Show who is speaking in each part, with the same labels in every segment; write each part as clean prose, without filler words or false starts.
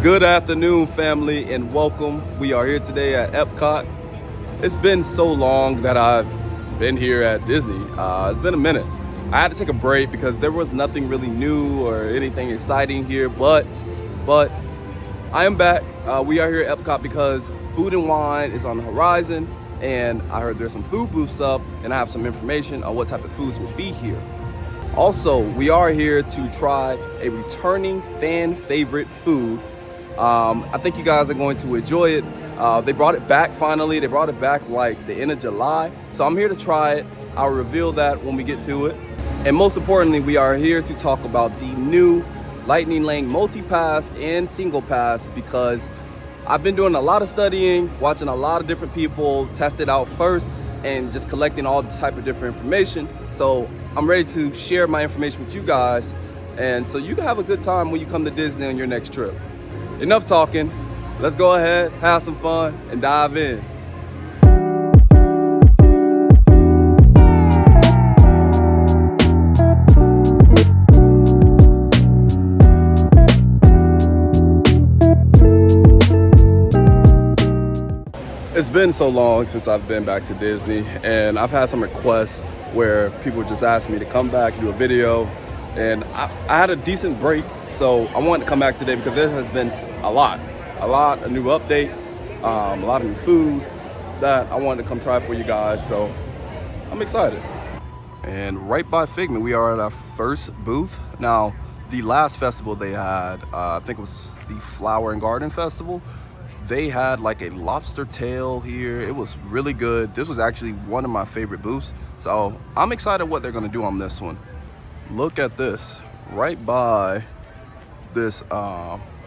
Speaker 1: Good afternoon, family, and welcome. We are here today at Epcot. It's been so long that I've been here at Disney. It's been a minute. I had to take a break because there was nothing really new or anything exciting here, but I am back. We are here at Epcot because Food and Wine is on the horizon, and I heard there's some food booths up, and I have some information on what type of foods will be here. Also, we are here to try a returning fan favorite food. I think you guys are going to enjoy it. They brought it back finally. They brought it back like the end of July. So I'm here to try it. I'll reveal that when we get to it. And most importantly, we are here to talk about the new Lightning Lane Multipass and Single Pass, because I've been doing a lot of studying, watching a lot of different people test it out first, and just collecting all type of different information. So I'm ready to share my information with you guys, and so you can have a good time when you come to Disney on your next trip. Enough talking. Let's go ahead, have some fun, and dive in. It's been so long since I've been back to Disney, and I've had some requests where people just asked me to come back, do a video, and I had a decent break, so I wanted to come back today because there has been a lot of new updates, a lot of new food that I wanted to come try for you guys, so I'm excited. And right by Figment, we are at our first booth. Now, the last festival they had, I think it was the Flower and Garden Festival, they had like a lobster tail here. It was really good. This was actually one of my favorite booths, so I'm excited what they're gonna do on this one. Look at this, right by this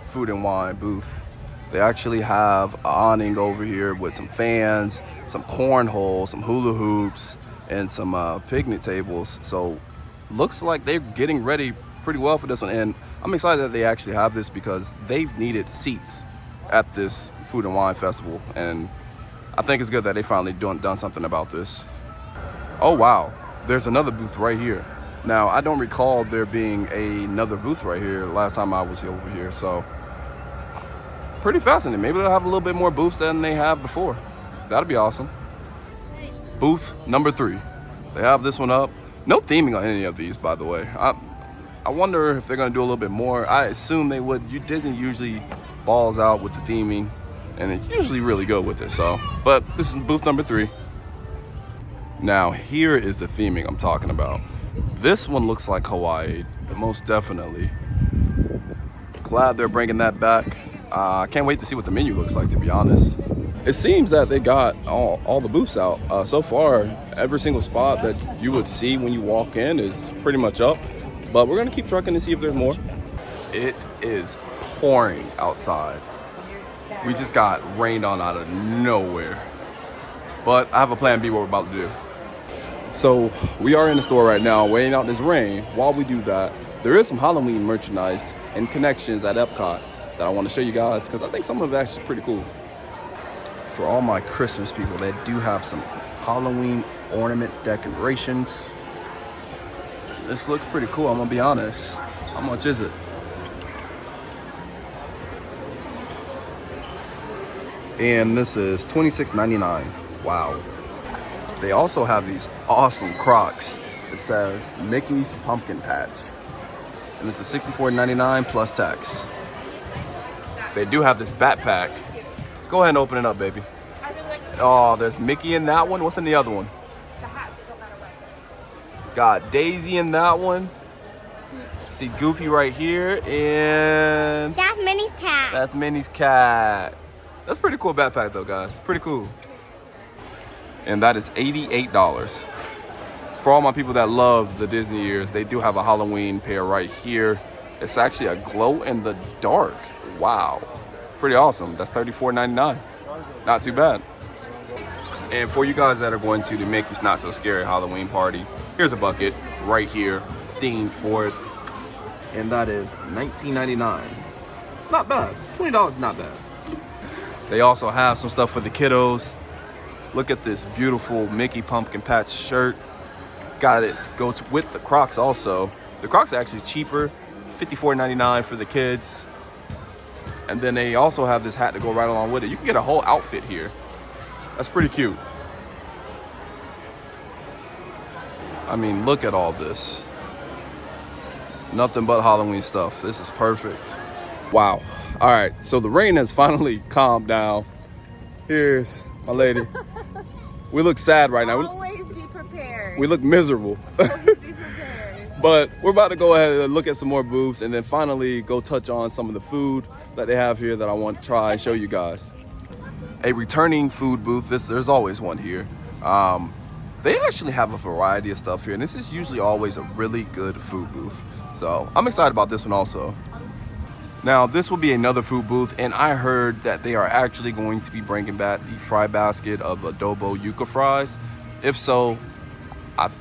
Speaker 1: Food and Wine booth. They actually have an awning over here with some fans, some cornhole, some hula hoops, and some picnic tables. So looks like they're getting ready pretty well for this one. And I'm excited that they actually have this because they've needed seats at this Food and Wine Festival. And I think it's good that they finally done something about this. Oh wow, there's another booth right here. Now, I don't recall there being another booth right here last time I was over here, so pretty fascinating. Maybe they'll have a little bit more booths than they have before. That'd be awesome. Booth number 3. They have this one up. No theming on any of these, by the way. I wonder if they're gonna do a little bit more. I assume they would. Disney usually balls out with the theming, and it's usually really good with it, so. But this is booth number 3. Now, here is the theming I'm talking about. This one looks like Hawaii, most definitely. Glad they're bringing that back. I can't wait to see what the menu looks like, to be honest. It seems that they got all the booths out. So far, every single spot that you would see when you walk in is pretty much up. But we're gonna keep trucking to see if there's more. It is pouring outside. We just got rained on out of nowhere. But I have a plan B what we're about to do. So we are in the store right now waiting out this rain. While we do that, there is some Halloween merchandise and connections at Epcot that I want to show you guys because I think some of it actually pretty cool. For all my Christmas people, they do have some Halloween ornament decorations. This looks pretty cool, I'm gonna be honest. How much is it? And this is $26.99. Wow. They also have these awesome Crocs. It says Mickey's Pumpkin Patch. And this is $64.99 plus tax. They do have this backpack. Go ahead and open it up, baby. Oh, there's Mickey in that one. What's in the other one? Got Daisy in that one. See Goofy right here, and
Speaker 2: that's Minnie's cat.
Speaker 1: That's Minnie's cat. That's pretty cool backpack though, guys. Pretty cool. And that is $88. For all my people that love the Disney ears, they do have a Halloween pair right here. It's actually a glow in the dark. Wow. Pretty awesome. That's $34.99. Not too bad. And for you guys that are going to the Mickey's Not So Scary Halloween party, here's a bucket right here, themed for it. And that is $19.99. Not bad. $20 is not bad. They also have some stuff for the kiddos. Look at this beautiful Mickey Pumpkin Patch shirt. Got it to go with the Crocs also. The Crocs are actually cheaper, $54.99 for the kids. And then they also have this hat to go right along with it. You can get a whole outfit here. That's pretty cute. I mean, look at all this. Nothing but Halloween stuff. This is perfect. Wow. All right, so the rain has finally calmed down. Here's my lady. We look sad right now.
Speaker 2: Always be prepared.
Speaker 1: We look miserable.
Speaker 2: Always be prepared.
Speaker 1: But we're about to go ahead and look at some more booths and then finally go touch on some of the food that they have here that I want to try and show you guys. A returning food booth. There's always one here. They actually have a variety of stuff here, and this is usually always a really good food booth. So I'm excited about this one also. Now, this will be another food booth, and I heard that they are actually going to be bringing back the fry basket of adobo yuca fries. If so,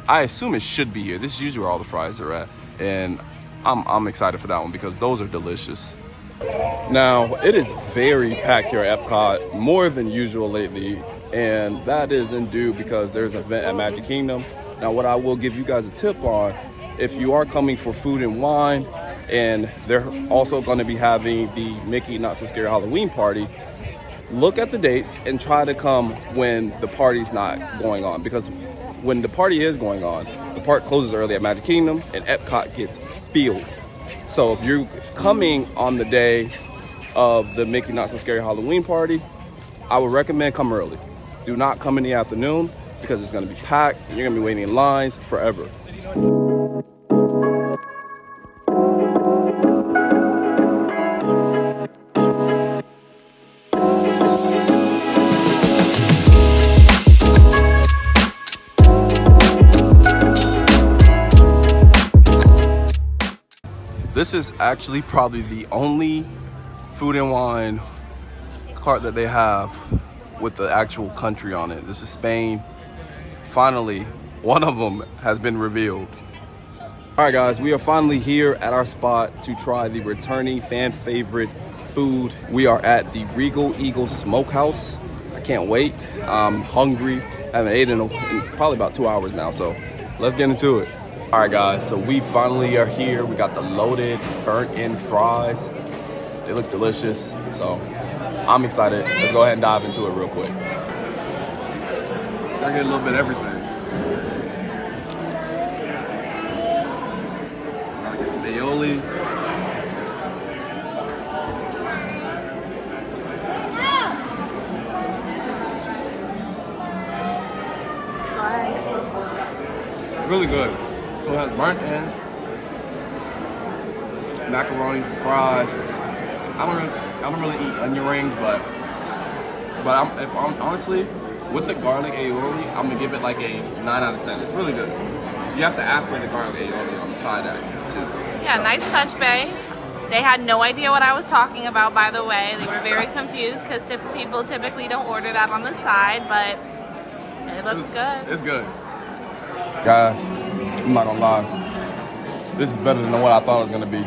Speaker 1: I assume it should be here. This is usually where all the fries are at, and I'm excited for that one because those are delicious. Now, it is very packed here at Epcot, more than usual lately, and that is in due because there's an event at Magic Kingdom. Now, what I will give you guys a tip on, if you are coming for food and wine, and they're also going to be having the Mickey Not So Scary Halloween party, look at the dates and try to come when the party's not going on, because when the party is going on, the park closes early at Magic Kingdom and Epcot gets filled. So if you're coming on the day of the Mickey Not So Scary Halloween party, I would recommend come early. Do not come in the afternoon because it's going to be packed and you're going to be waiting in lines forever. This is actually probably the only food and wine cart that they have with the actual country on it. This is Spain. Finally, one of them has been revealed. All right, guys, we are finally here at our spot to try the returning fan favorite food. We are at the Regal Eagle Smokehouse. I can't wait. I'm hungry. I haven't eaten in probably about 2 hours now, so let's get into it. All right, guys, so we finally are here. We got the loaded burnt-in fries. They look delicious, so I'm excited. Let's go ahead and dive into it real quick. I get a little bit of everything. Gotta get some aioli. Really good. So it has burnt in, macaronis and fries. I don't really eat onion rings, but honestly, with the garlic aioli, I'm gonna give it like a 9 out of 10. It's really good. You have to ask for the garlic aioli on the side actually too.
Speaker 2: Yeah, nice touch, bae. They had no idea what I was talking about, by the way. They were very confused because people typically don't order that on the side, but it looks good.
Speaker 1: It's good. Guys, I'm not gonna lie. This is better than what I thought it was gonna be.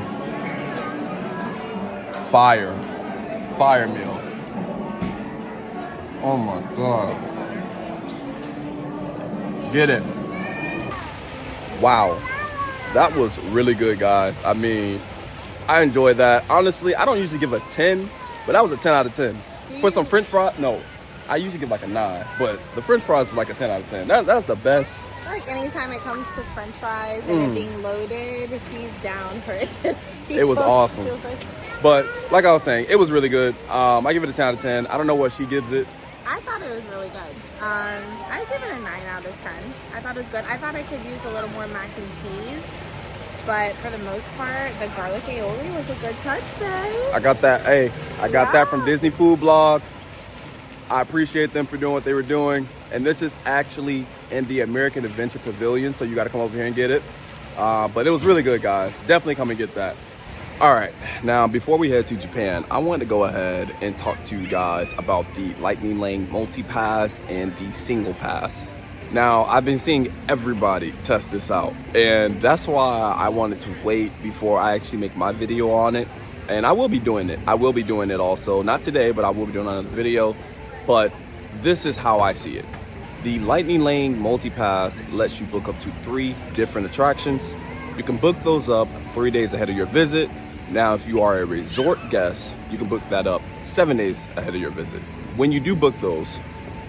Speaker 1: Fire meal. Oh my God. Get it. Wow. That was really good, guys. I mean, I enjoyed that. Honestly, I don't usually give a 10, but that was a 10 out of 10. For some French fries, no. I usually give like a 9, but the French fries was like a 10 out of 10. That's the best.
Speaker 2: Like anytime it comes to French fries and it being loaded, he's down for it.
Speaker 1: It was awesome. But like I was saying, it was really good. I give it a 10 out of 10. I don't know what she gives it.
Speaker 2: I thought it was really good. I give it a 9 out of 10. I thought it was good. I thought I could use a little more mac and cheese. But for the most part, the garlic aioli was a good touch, babe.
Speaker 1: I got that. Hey, I got that from Disney Food Blog. I appreciate them for doing what they were doing. And this is actually in the American Adventure Pavilion, so you got to come over here and get it. But it was really good, guys. Definitely come and get that. All right, now before we head to Japan, I wanted to go ahead and talk to you guys about the Lightning Lane Multi-Pass and the Single Pass. Now, I've been seeing everybody test this out, and that's why I wanted to wait before I actually make my video on it. And I will be doing it. I will be doing it also. Not today, but I will be doing another video. But this is how I see it. The Lightning Lane Multi-Pass lets you book up to 3 different attractions. You can book those up 3 days ahead of your visit, Now, if you are a resort guest, you can book that up 7 days ahead of your visit. When you do book those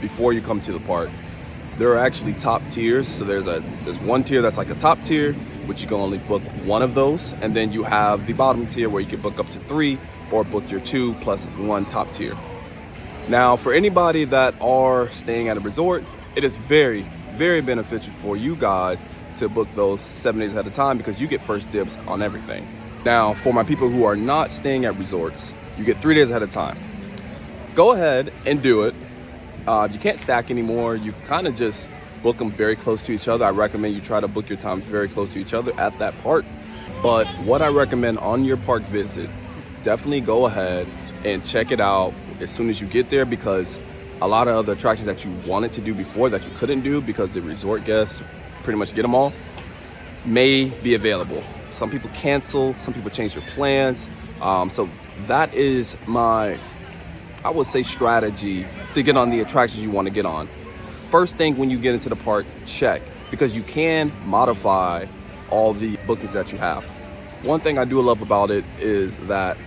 Speaker 1: before you come to the park, there are actually top tiers. So there's one tier that's like a top tier, which you can only book one of those. And then you have the bottom tier where you can book up to 3 or book your 2 plus 1 top tier. Now, for anybody that are staying at a resort, it is very, very beneficial for you guys to book those 7 days ahead of time because you get first dibs on everything. Now, for my people who are not staying at resorts, you get 3 days ahead of time. Go ahead and do it. You can't stack anymore. You kind of just book them very close to each other. I recommend you try to book your times very close to each other at that park. But what I recommend on your park visit, definitely go ahead and check it out as soon as you get there, because a lot of other attractions that you wanted to do before that you couldn't do because the resort guests pretty much get them all may be available. Some people cancel, some people change their plans. So that is my, I would say, strategy to get on the attractions you want to get on. First thing when you get into the park, check, because you can modify all the bookings that you have. One thing I do love about it is that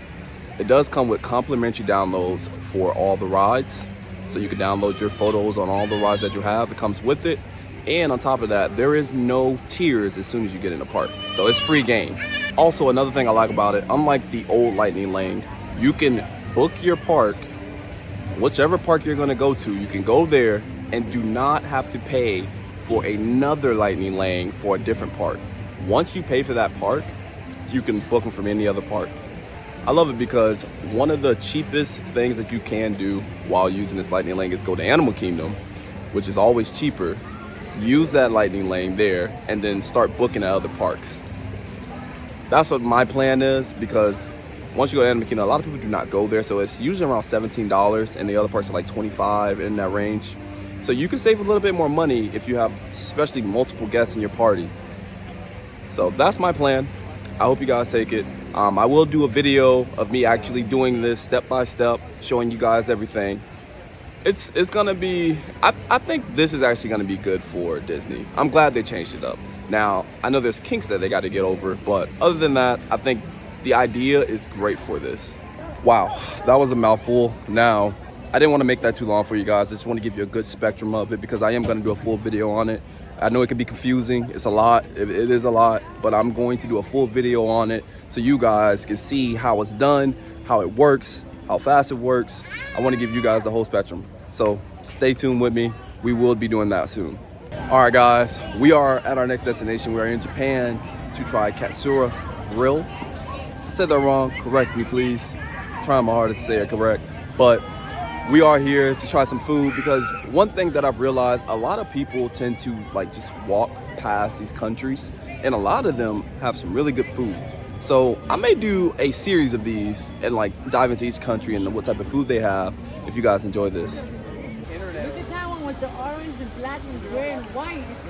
Speaker 1: it does come with complimentary downloads for all the rides. So you can download your photos on all the rides that you have. It comes with it. And on top of that, there is no tiers as soon as you get in the park. So it's free game. Also, another thing I like about it, unlike the old Lightning Lane, you can book your park, whichever park you're gonna go to, you can go there and do not have to pay for another Lightning Lane for a different park. Once you pay for that park, you can book them from any other park. I love it because one of the cheapest things that you can do while using this Lightning Lane is go to Animal Kingdom, which is always cheaper. Use that Lightning Lane there and then start booking at other parks. That's what my plan is, because once you go to Animal Kingdom, a lot of people do not go there, so it's usually around $17 and the other parks are like $25, in that range. So you can save a little bit more money if you have especially multiple guests in your party. So that's my plan. I hope you guys take it. I will do a video of me actually doing this step by step, showing you guys everything. It's gonna be, I think this is actually gonna be good for Disney. I'm glad they changed it up. Now, I know there's kinks that they got to get over, but other than that, I think the idea is great for this. Wow, that was a mouthful. Now, I didn't want to make that too long for you guys. I just want to give you a good spectrum of it because I am going to do a full video on it. I know it can be confusing. It's a lot. It is a lot, but I'm going to do a full video on it so you guys can see how it's done, how it works, how fast it works. I want to give you guys the whole spectrum. So stay tuned with me. We will be doing that soon. All right, guys, we are at our next destination. We are in Japan to try Katsura Grill. If I said that wrong, correct me, please. I'm trying my hardest to say it correct. But we are here to try some food because one thing that I've realized, a lot of people tend to like just walk past these countries, and a lot of them have some really good food. So I may do a series of these and like dive into each country and what type of food they have if you guys enjoy this.
Speaker 3: Look at that one with the orange and black and gray and white. It's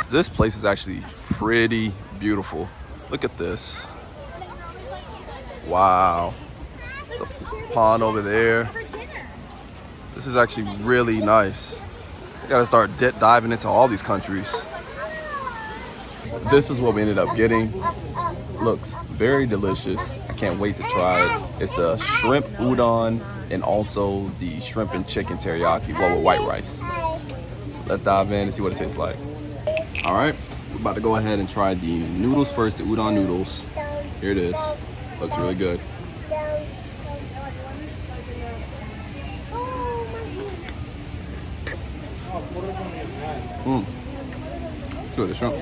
Speaker 3: huge.
Speaker 1: This place is actually pretty beautiful. Look at this. Wow. It's a pond over there. This is actually really nice. You gotta start diving into all these countries. This is what we ended up getting. Looks very delicious. I can't wait to try it. It's the shrimp udon and also the shrimp and chicken teriyaki, well, with white rice. Let's dive in and see what it tastes like. All right, we're about to go ahead and try the noodles first, the udon noodles. Here it is. Looks really good. Good, the shrimp.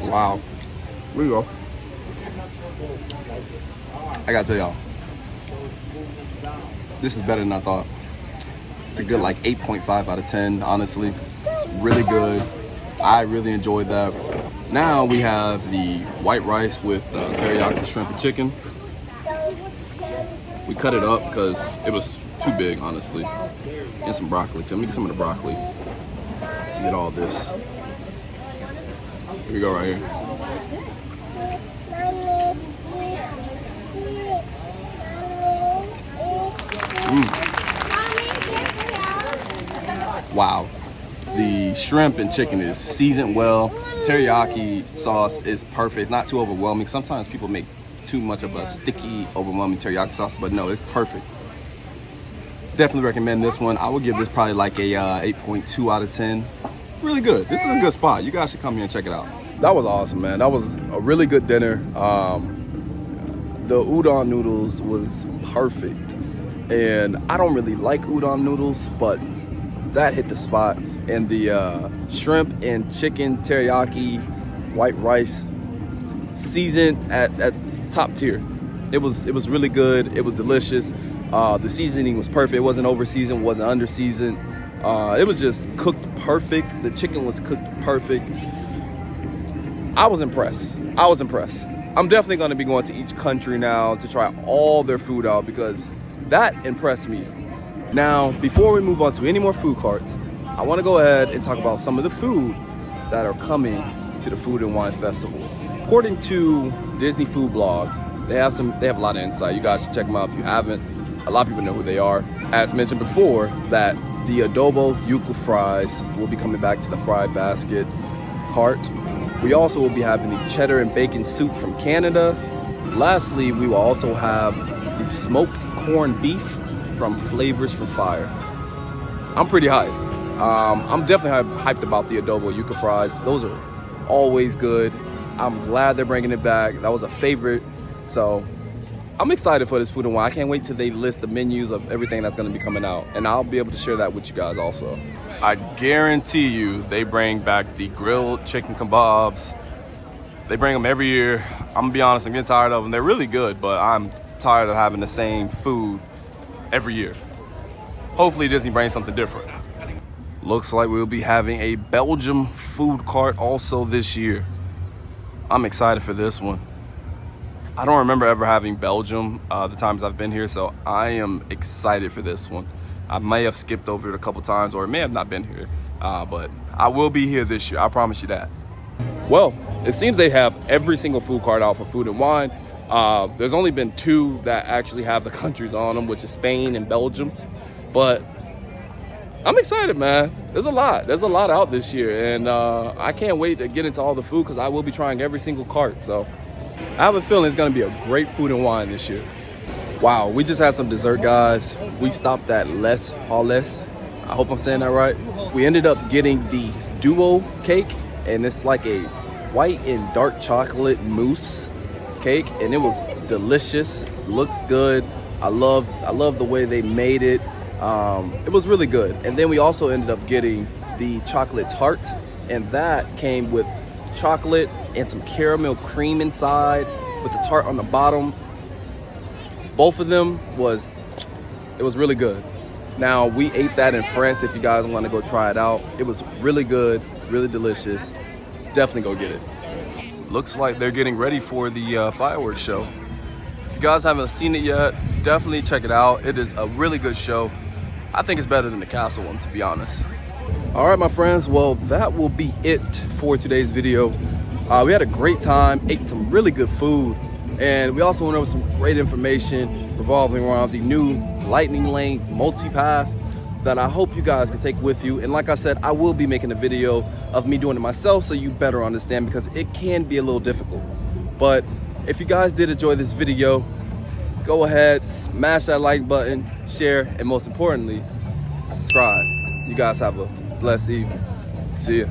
Speaker 1: Wow. Here we go. I gotta tell y'all, this is better than I thought. It's a good like 8.5 out of 10, honestly. It's really good. I really enjoyed that. Now we have the white rice with teriyaki shrimp and chicken. We cut it up because it was too big, honestly. And some broccoli too. Let me get some of the broccoli. Get all this. Here we go right here. Wow. The shrimp and chicken is seasoned well. Teriyaki sauce is perfect. It's not too overwhelming. Sometimes people make too much of a sticky, overwhelming teriyaki sauce, but no, it's perfect. Definitely recommend this one. I would give this probably like a 8.2 out of 10. Really good. This is a good spot. You guys should come here and check it out. That was awesome, man. That was a really good dinner. The udon noodles was perfect. And I don't really like udon noodles, but that hit the spot. And the shrimp and chicken teriyaki white rice seasoned at top tier. It was really good. It was delicious. The seasoning was perfect. It wasn't over seasoned, wasn't under seasoned. It was just cooked perfect. The chicken was cooked perfect. I was impressed. I'm definitely going to be going to each country now to try all their food out because that impressed me. Now, before we move on to any more food carts, I want to go ahead and talk about some of the food that are coming to the Food and Wine Festival. According to Disney Food Blog, they have a lot of insight. You guys should check them out if you haven't. A lot of people know who they are. As mentioned before, that the adobo yuca fries will be coming back to the fried basket cart. We also will be having the cheddar and bacon soup from Canada. Lastly, we will also have the smoked corned beef from Flavors from Fire. I'm pretty hyped. I'm definitely hyped about the adobo yuca fries. Those are always good. I'm glad they're bringing it back. That was a favorite. So I'm excited for this Food and Wine. I can't wait till they list the menus of everything that's going to be coming out. And I'll be able to share that with you guys also. I guarantee you they bring back the grilled chicken kebabs. They bring them every year. I'm going to be honest, I'm getting tired of them. They're really good, but I'm tired of having the same food every year. Hopefully Disney brings something different. Looks like we'll be having a Belgium food cart also this year. I'm excited for this one. I don't remember ever having Belgium the times I've been here, so I am excited for this one. I may have skipped over it a couple times, or it may have not been here, but I will be here this year. I promise you that. Well, it seems they have every single food cart out for Food and Wine. There's only been 2 that actually have the countries on them, which is Spain and Belgium. But I'm excited, man. There's a lot out this year, and I can't wait to get into all the food because I will be trying every single cart. So I have a feeling it's gonna be a great Food and Wine this year. Wow, we just had some dessert, guys. We stopped at Halles. I hope I'm saying that right. We ended up getting the duo cake, and it's like a white and dark chocolate mousse cake, and it was delicious. Looks good. I love the way they made it. It was really good. And then we also ended up getting the chocolate tart, and that came with chocolate and some caramel cream inside with the tart on the bottom. Both of them was really good. Now, we ate that in France. If you guys want to go try it out, it was really good, really delicious. Definitely go get it. Looks like they're getting ready for the fireworks show. If you guys haven't seen it yet, definitely check it out. It is a really good show. I think it's better than the castle one, to be honest. All right, my friends, well, that will be it for today's video. We had a great time, ate some really good food, and we also went over some great information revolving around the new Lightning Lane Multipass that I hope you guys can take with you. And like I said, I will be making a video of me doing it myself so you better understand, because it can be a little difficult. But if you guys did enjoy this video, go ahead, smash that like button, share, and most importantly, subscribe. You guys have a blessed evening. See ya.